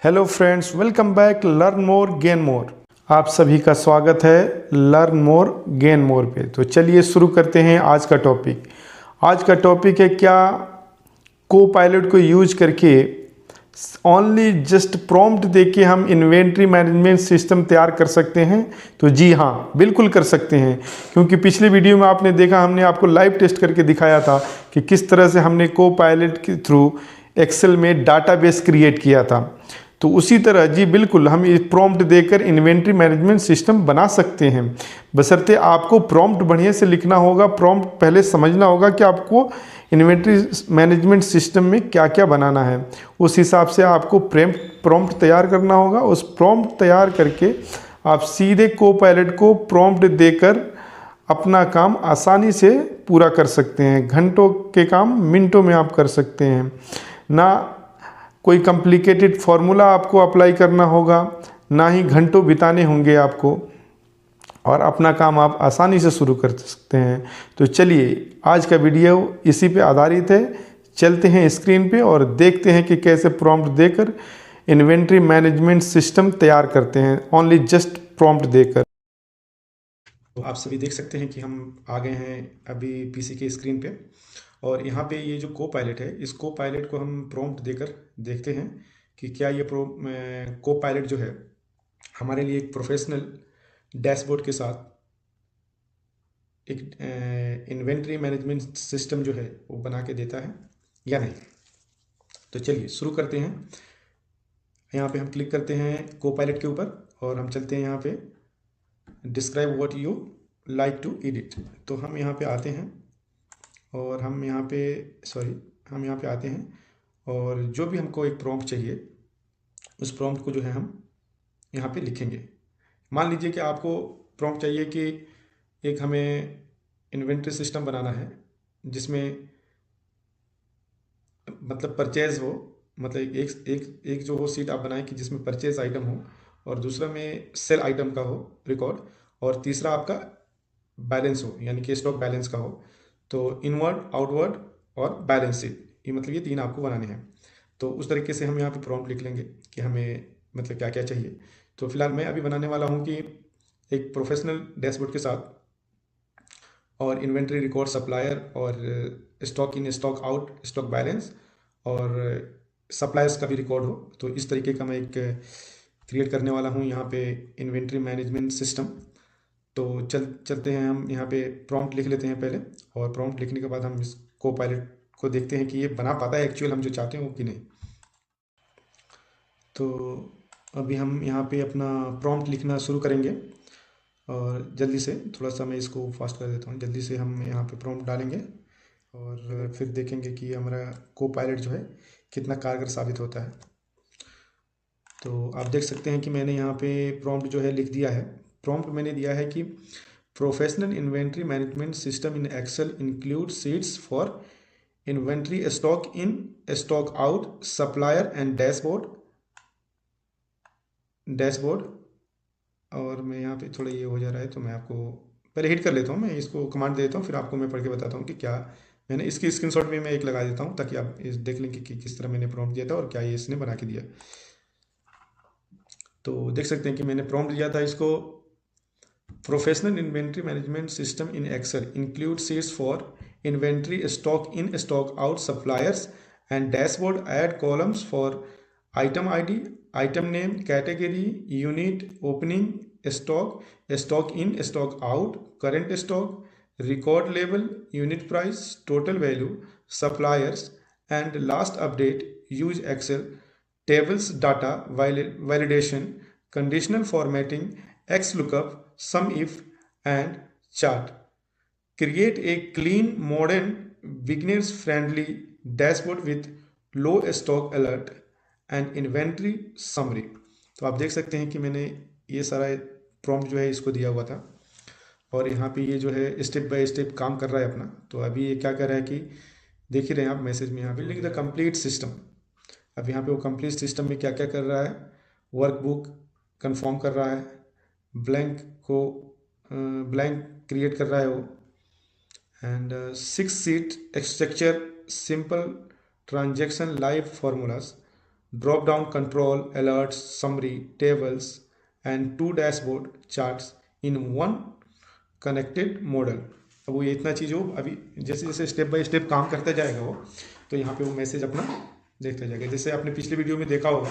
Hello friends, welcome back learn more gain more. आप सभी का स्वागत है लर्न मोर गेन मोर पे। तो चलिए शुरू करते हैं आज का टॉपिक। आज का टॉपिक है क्या को पायलट को यूज करके ओनली जस्ट प्रॉम्प्ट देके हम इन्वेंट्री मैनेजमेंट सिस्टम तैयार कर सकते हैं। तो जी हाँ, बिल्कुल कर सकते हैं, क्योंकि पिछले वीडियो में आपने देखा, हमने आपको लाइव टेस्ट करके दिखाया था कि किस तरह से हमने को पायलट के थ्रू एक्सेल में डाटाबेस क्रिएट किया था। तो उसी तरह जी बिल्कुल हम ये प्रॉम्प्ट देकर इन्वेंट्री मैनेजमेंट सिस्टम बना सकते हैं, बशर्ते आपको प्रॉम्प्ट बढ़िया से लिखना होगा। प्रॉम्प्ट पहले समझना होगा कि आपको इन्वेंट्री मैनेजमेंट सिस्टम में क्या क्या बनाना है, उस हिसाब से आपको प्रॉम्प्ट तैयार करना होगा। उस प्रॉम्प्ट तैयार करके आप सीधे को पायलट को प्रॉम्प्ट देकर अपना काम आसानी से पूरा कर सकते हैं। घंटों के काम मिनटों में आप कर सकते हैं। ना कोई कॉम्प्लिकेटेड फार्मूला आपको अप्लाई करना होगा, ना ही घंटों बिताने होंगे आपको, और अपना काम आप आसानी से शुरू कर सकते हैं। तो चलिए आज का वीडियो इसी पे आधारित है। चलते हैं स्क्रीन पे और देखते हैं कि कैसे प्रॉम्प्ट देकर इन्वेंट्री मैनेजमेंट सिस्टम तैयार करते हैं, ओनली जस्ट प्रॉम्प्ट देकर। तो आप सभी देख सकते हैं कि हम आ गए हैं अभी पीसी के स्क्रीन पे, और यहाँ पे ये जो को पायलट है, इस को पायलट को हम प्रॉम्प्ट देकर देखते हैं कि क्या ये को पायलट जो है हमारे लिए एक प्रोफेशनल डैशबोर्ड के साथ एक इन्वेंट्री मैनेजमेंट सिस्टम जो है वो बना के देता है या नहीं। तो चलिए शुरू करते हैं। यहाँ पे हम क्लिक करते हैं को पायलट के ऊपर और हम चलते हैं यहाँ पे describe what you like to edit. तो हम यहाँ पे आते हैं और हम यहाँ पे आते हैं, और जो भी हमको एक प्रॉम्प्ट चाहिए उस प्रॉम्प्ट को जो है हम यहाँ पे लिखेंगे। मान लीजिए कि आपको प्रॉम्प्ट चाहिए कि एक हमें इन्वेंट्री सिस्टम बनाना है जिसमें मतलब परचेज हो, मतलब एक एक एक जो हो सीट आप बनाएं कि जिसमें परचेज आइटम हो, और दूसरा में सेल आइटम का हो रिकॉर्ड, और तीसरा आपका बैलेंस हो, यानी कि स्टॉक बैलेंस का हो। तो इनवर्ड, आउटवर्ड और बैलेंस शीट, ये मतलब ये तीन आपको बनाने हैं। तो उस तरीके से हम यहाँ पे प्रॉम्प्ट लिख लेंगे कि हमें मतलब क्या क्या चाहिए। तो फिलहाल मैं अभी बनाने वाला हूँ कि एक प्रोफेशनल डैशबोर्ड के साथ और इन्वेंट्री रिकॉर्ड, सप्लायर और stock in, stock out, stock balance और सप्लायर्स का भी रिकॉर्ड हो। तो इस तरीके का मैं एक क्रिएट करने वाला हूँ यहाँ पे इन्वेंट्री मैनेजमेंट सिस्टम। तो चलते हैं, हम यहाँ पे प्रॉम्प्ट लिख लेते हैं पहले, और प्रॉम्प्ट लिखने के बाद हम इस को पायलट को देखते हैं कि ये बना पाता है एक्चुअल हम जो चाहते हैं वो कि नहीं। तो अभी हम यहाँ पे अपना प्रॉम्प्ट लिखना शुरू करेंगे, और जल्दी से थोड़ा सा मैं इसको फास्ट कर देता हूँ। जल्दी से हम यहाँ पे प्रॉम्प्ट डालेंगे और फिर देखेंगे कि हमारा को पायलट जो है कितना कारगर साबित होता है। तो आप देख सकते हैं कि मैंने यहाँ पे प्रॉम्प्ट जो है लिख दिया है। प्रॉम्प्ट मैंने दिया है कि professional inventory management system in Excel include sheets for inventory, stock in, stock out, supplier and dashboard. और मैं यहाँ पे थोड़ा ये हो जा रहा है तो मैं आपको पहले हिट कर लेता हूँ, मैं इसको कमांड दे देता हूँ, फिर आपको मैं पढ़ के बताता हूँ कि क्या मैंने इसकी स्क्रीनशॉट भी मैं एक लगा देता हूँ, ताकि आप इस देख लें कि किस तरह मैंने प्रॉम्प्ट दिया था और क्या ये इसने बना के दिया। तो देख सकते हैं कि मैंने प्रॉम्प्ट दिया था इसको, professional inventory management system in Excel include sheets for inventory, stock in, stock out, suppliers and dashboard, add columns for item ID, item name, category, unit, opening stock, stock in, stock out, current stock, record level, unit price, total value, suppliers and last update, use Excel tables, data validation, conditional formatting, XLOOKUP, SUMIF, and chart. Create a clean, modern, beginners-friendly dashboard with low stock alert and inventory summary. तो आप देख सकते हैं कि मैंने ये सारा prompt जो है इसको दिया हुआ था, और यहाँ पे ये जो है स्टेप बाय स्टेप काम कर रहा है अपना। तो अभी ये क्या कर रहा है कि देख ही रहे हैं आप मैसेज में, यहाँ पे लिख द कंप्लीट सिस्टम। अब यहाँ पे वो कंप्लीट सिस्टम में क्या क्या कर रहा है, वर्कबुक कंफर्म कर रहा है, ब्लैंक को ब्लैंक क्रिएट कर रहा है वो, and 6 seat structure, simple transaction, live formulas, drop down control, alerts, summary, tables and 2 dashboard charts in one connected model. अब वो ये इतना चीज़ हो, अभी जैसे जैसे स्टेप बाय स्टेप काम करता जाएगा वो, तो यहाँ पे वो मैसेज अपना देखता जाएगा। जैसे आपने पिछले वीडियो में देखा होगा,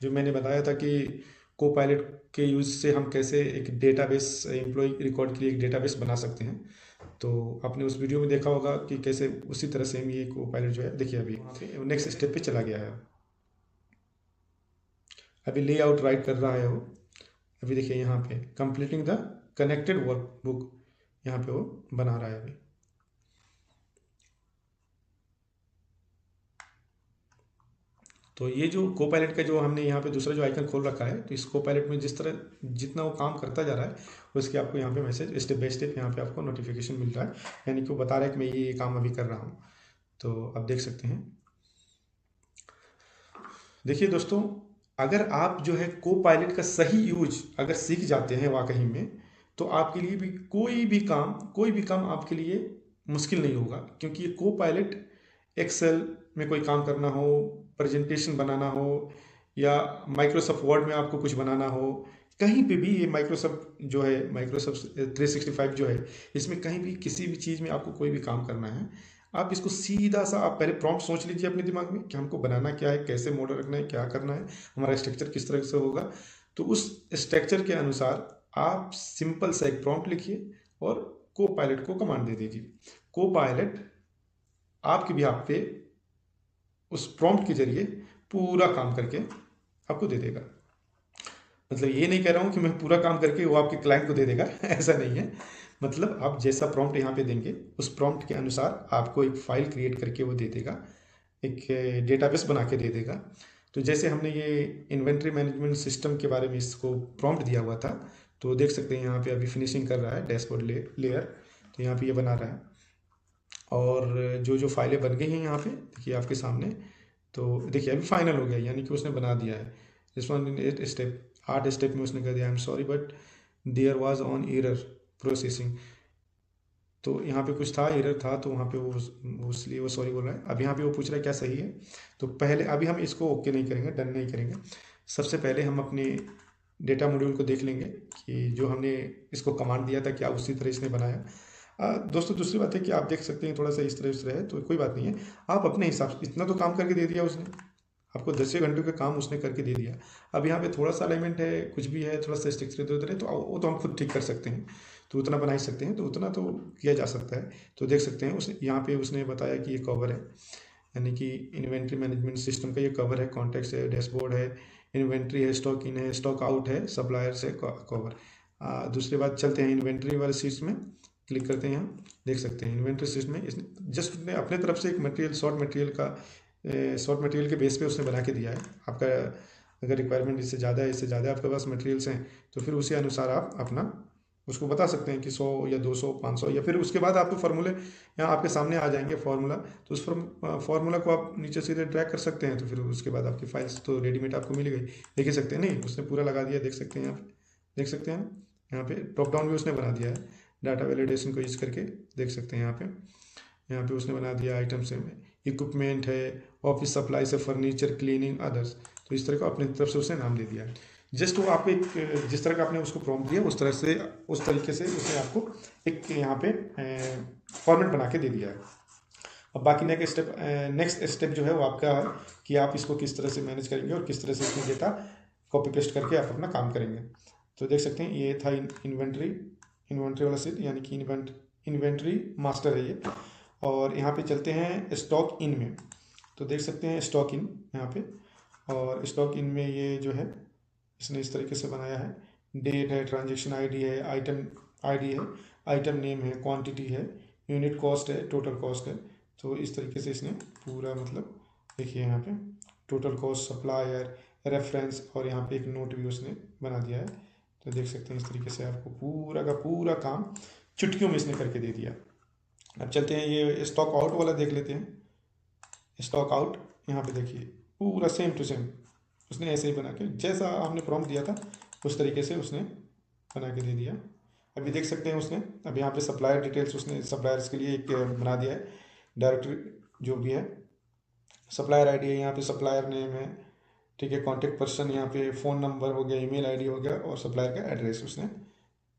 जो मैंने बताया था कि को पायलट के यूज़ से हम कैसे एक डेटाबेस, एम्प्लॉय रिकॉर्ड के लिए एक डेटाबेस बना सकते हैं। तो आपने उस वीडियो में देखा होगा कि कैसे उसी तरह से हम ये को पायलट जो है, देखिए अभी वहाँ पे नेक्स्ट स्टेप पे चला गया है। अभी लेआउट राइट कर रहा है वो। अभी देखिए यहाँ पे कंप्लीटिंग द कनेक्टेड वर्कबुक, यहाँ पे वो बना रहा है अभी। तो ये जो को पायलट का जो हमने यहाँ पे दूसरा जो आइकन खोल रखा है, तो इस को पायलट में जिस तरह जितना वो काम करता जा रहा है, उसके आपको यहाँ पे मैसेज स्टेप बाय स्टेप यहाँ पे आपको नोटिफिकेशन मिल रहा है, यानी कि वो बता रहा है कि मैं ये काम अभी कर रहा हूँ। तो आप देख सकते हैं। देखिए दोस्तों, अगर आप जो है को पायलट का सही यूज अगर सीख जाते हैं वाकई में, तो आपके लिए भी कोई भी काम आपके लिए मुश्किल नहीं होगा। क्योंकि ये को पायलट एक्सेल में कोई काम करना हो, प्रेजेंटेशन बनाना हो, या माइक्रोसॉफ्ट वर्ड में आपको कुछ बनाना हो, कहीं पे भी ये माइक्रोसॉफ्ट जो है, माइक्रोसॉफ्ट 365 जो है, इसमें कहीं भी किसी भी चीज़ में आपको कोई भी काम करना है, आप इसको सीधा सा, आप पहले प्रॉम्प्ट सोच लीजिए अपने दिमाग में कि हमको बनाना क्या है, कैसे मॉडल रखना है, क्या करना है, हमारा स्ट्रक्चर किस तरह से होगा। तो उस स्ट्रक्चर के अनुसार आप सिंपल सा एक प्रॉम्प्ट लिखिए और को पायलट को कमांड दे दीजिए। को पायलट आपके बिहाफ पे उस प्रॉम्प्ट के जरिए पूरा काम करके आपको दे देगा। मतलब ये नहीं कह रहा हूँ कि मैं पूरा काम करके वो आपके क्लाइंट को दे देगा ऐसा नहीं है। मतलब आप जैसा प्रॉम्प्ट यहाँ पे देंगे, उस प्रॉम्प्ट के अनुसार आपको एक फाइल क्रिएट करके वो दे देगा, एक डेटाबेस बना के दे देगा। तो जैसे हमने ये इन्वेंट्री मैनेजमेंट सिस्टम के बारे में इसको प्रॉम्प्ट दिया हुआ था, तो देख सकते हैं यहाँ पे अभी फिनिशिंग कर रहा है डैशबोर्ड लेयर। तो यहाँ पे ये बना रहा है, और जो जो फाइलें बन गई हैं यहाँ पे देखिए आपके सामने। तो देखिए अभी फाइनल हो गया, यानी कि उसने बना दिया है। रिस्पॉन्ड इन 8 स्टेप, 8 स्टेप में उसने कह दिया I am sorry but there was on error processing. तो यहाँ पे कुछ था, एरर था, तो वहाँ पे वो इसलिए वो सॉरी बोल रहा है। अब यहाँ पे वो पूछ रहा है क्या सही है। तो पहले अभी हम इसको ओके नहीं करेंगे, डन नहीं करेंगे। सबसे पहले हम अपने डेटा मॉड्यूल को देख लेंगे कि जो हमने इसको कमांड दिया था क्या उसी तरह इसने बनाया। दोस्तों दूसरी बात है कि आप देख सकते हैं थोड़ा सा इस तरह है, तो कोई बात नहीं है। आप अपने हिसाब से, इतना तो काम करके दे दिया उसने आपको, 10 घंटों का काम उसने करके दे दिया। अब यहाँ पे थोड़ा सा अलाइनमेंट है, कुछ भी है, थोड़ा सा स्ट्रक्चर इधर उधर है, तो वो तो हम खुद ठीक कर सकते हैं। तो उतना बना ही सकते हैं, तो उतना तो किया जा सकता है। तो देख सकते हैं उसने यहाँ पे उसने बताया कि ये कवर है, यानी कि इन्वेंट्री मैनेजमेंट सिस्टम का ये कवर है, कॉन्टेक्स्ट है, डैशबोर्ड है, इन्वेंट्री है, स्टॉक इन है, स्टॉक आउट है, सप्लायर्स है, कवर। दूसरी बात, चलते हैं इन्वेंट्री वाले शीट्स में, क्लिक करते हैं। यहाँ देख सकते हैं इन्वेंट्री शीट में इसने जस्ट उसने अपने तरफ से एक मटेरियल, शॉर्ट मटेरियल के बेस पे उसने बना के दिया है। आपका अगर रिक्वायरमेंट इससे ज़्यादा है, इससे ज़्यादा आपके पास मटेरियल्स हैं, तो फिर उसी अनुसार आप अपना उसको बता सकते हैं कि 100 या 200 500, या फिर उसके बाद आपको फार्मूले यहाँ आपके सामने आ जाएंगे फार्मूला। तो उस फार्मूला को आप नीचे सीधे ड्रैग कर सकते हैं, तो फिर उसके बाद आपकी फाइल्स तो रेडीमेड आपको मिल गई। देख ही सकते हैं, नहीं उसने पूरा लगा दिया, देख सकते हैं यहाँ पे, देख सकते हैं यहाँ पे ड्रॉप डाउन भी उसने बना दिया है। डाटा वैलिडेशन को यूज करके देख सकते हैं यहाँ पे उसने बना दिया आइटम से, इक्विपमेंट है, ऑफिस सप्लाई से फर्नीचर, क्लीनिंग, अदर्स। तो इस तरह का अपनी तरफ से उसने नाम दे दिया है। जस्ट वो आपको एक जिस तरह का आपने उसको प्रॉम्प्ट दिया उस तरीके से उसने आपको एक यहाँ पे फॉर्मेट बना के दे दिया है। अब बाकी नेक्स्ट स्टेप जो है वो आपका है कि आप इसको किस तरह से मैनेज करेंगे और किस तरह से इसमें डेटा कॉपी पेस्ट करके आप अपना काम करेंगे। तो देख सकते हैं ये था इन्वेंट्री वाला सीट, यानी कि इन्वेंट्री मास्टर है ये। और यहाँ पे चलते हैं स्टॉक इन में, तो देख सकते हैं स्टॉक इन यहाँ पे। और स्टॉक इन में ये जो है इसने इस तरीके से बनाया है, डेट है, ट्रांजेक्शन आईडी है, आईडी है, आइटम नेम है, क्वांटिटी है, यूनिट कॉस्ट है, टोटल कॉस्ट है। तो इस तरीके से इसने पूरा, मतलब देखिए यहाँ पे टोटल कॉस्ट, सप्लायर, रेफरेंस, और यहाँ पे एक नोट भी उसने बना दिया है। तो देख सकते हैं इस तरीके से आपको पूरा का पूरा काम चुटकियों में इसने करके दे दिया। अब चलते हैं ये स्टॉक आउट वाला देख लेते हैं। स्टॉक आउट यहाँ पे देखिए पूरा सेम टू सेम उसने ऐसे ही बना के, जैसा आपने प्रॉम्प्ट दिया था उस तरीके से उसने बना के दे दिया। अभी देख सकते हैं उसने अब यहाँ पे सप्लायर डिटेल्स उसने सप्लायर्स के लिए एक बना दिया है, डायरेक्टरी जो भी है, सप्लायर आईडी है, यहाँ पे सप्लायर नेम है, ठीक है। कॉन्टेक्ट पर्सन यहाँ पे फ़ोन नंबर हो गया, ईमेल आईडी हो गया और सप्लायर का एड्रेस उसने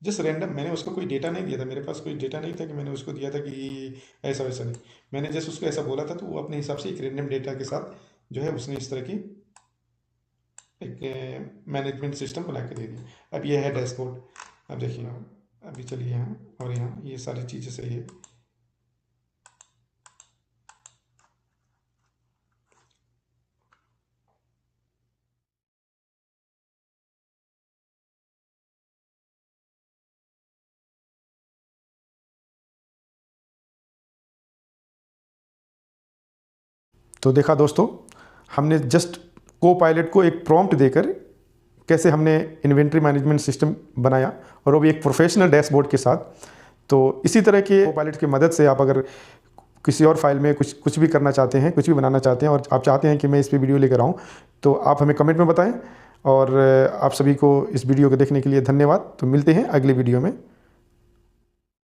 जस्ट रैंडम, मैंने उसको कोई डेटा नहीं दिया था, मेरे पास कोई डेटा नहीं था कि मैंने उसको दिया था कि ऐसा वैसा नहीं, मैंने जस्ट उसको ऐसा बोला था तो वो अपने हिसाब से एक रैंडम डेटा के साथ जो है उसने इस तरह की एक मैनेजमेंट सिस्टम बना के दे दिया। अब ये है डैशबोर्ड। अब देखिए, अभी चलिए यहाँ और यहाँ ये सारी चीज़ें सही है। तो देखा दोस्तों, हमने जस्ट को पायलट को एक प्रॉम्प्ट देकर कैसे हमने इन्वेंट्री मैनेजमेंट सिस्टम बनाया, और वो भी एक प्रोफेशनल डैशबोर्ड के साथ। तो इसी तरह के को पायलट की मदद से आप अगर किसी और फाइल में कुछ भी करना चाहते हैं, कुछ भी बनाना चाहते हैं और आप चाहते हैं कि मैं इस पर वीडियो लेकर आऊँ, तो आप हमें कमेंट में बताएं। और आप सभी को इस वीडियो को देखने के लिए धन्यवाद। तो मिलते हैं अगले वीडियो में।